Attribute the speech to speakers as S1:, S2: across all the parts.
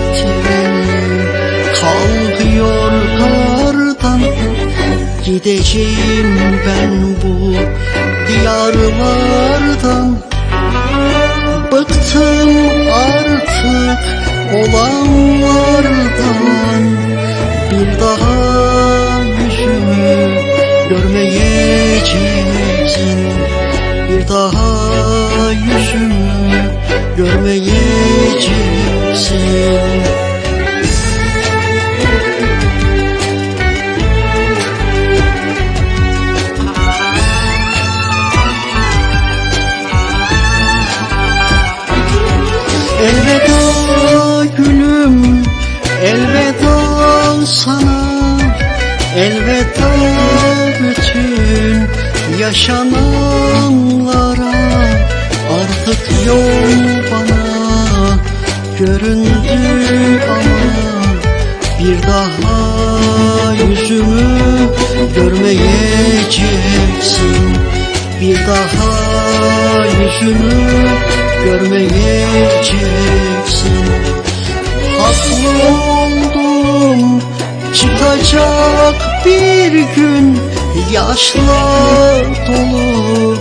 S1: Gurbetlerim kalkıyor kardan, gideceğim ben bu diyarlardan. Bıktım artık olanlardan, bir daha yüzümü görmeyeceksin. Bir daha yüzümü görmeyeceksin. Elveda gülüm, elveda sana, elveda bütün yaşananlara. Artık yol bana göründü ama bir daha yüzümü görmeyeceksin. Bir daha yüzümü görmeyeceksin. Haklı oldum, çıkacak bir gün, yaşlar dolu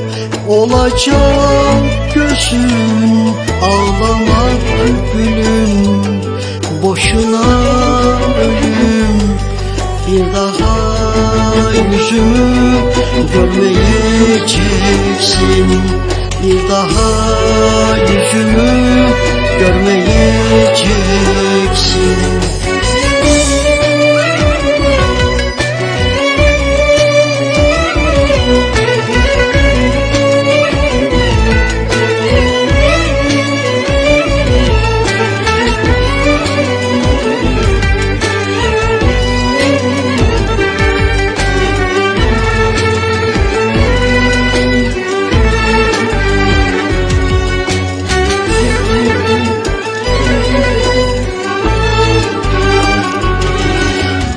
S1: olacak gözün. Ağlamak gülüm, boşuna ölüm. Bir daha yüzümü görmeyeceksin. Bir daha yüzümü görmeyeceksin.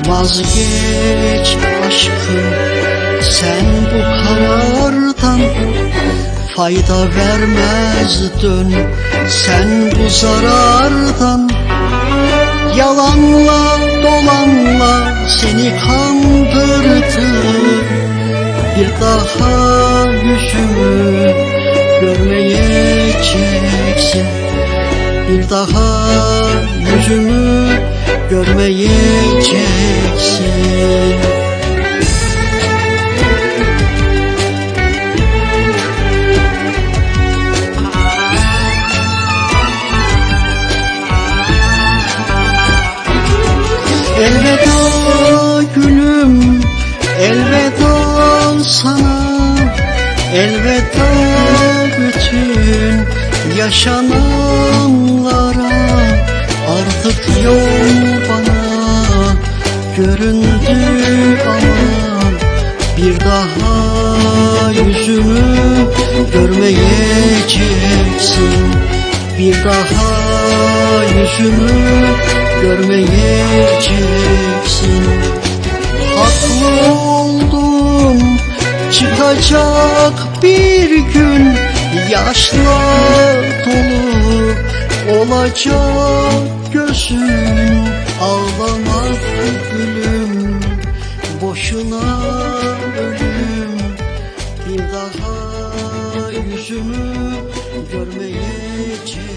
S1: Vazgeç aşkım sen bu karardan, fayda vermez dön sen bu zarardan. Yalanla dolanla seni kandırdı, bir daha yüzümü görmeyeceksin. Bir daha yüzümü görmeyeceksin. Elveda gülüm, elveda sana, elveda bütün yaşananlara. Artık yol bana göründü ama bir daha yüzümü görmeyeceksin. Bir daha yüzümü görmeyeceksin. Haklı oldum, çıkacak bir gün, yaşlar dolu olacak gözün. Ağlamak gülüm, boşuna ölüm. Bir daha yüzümü görmeyeceksin.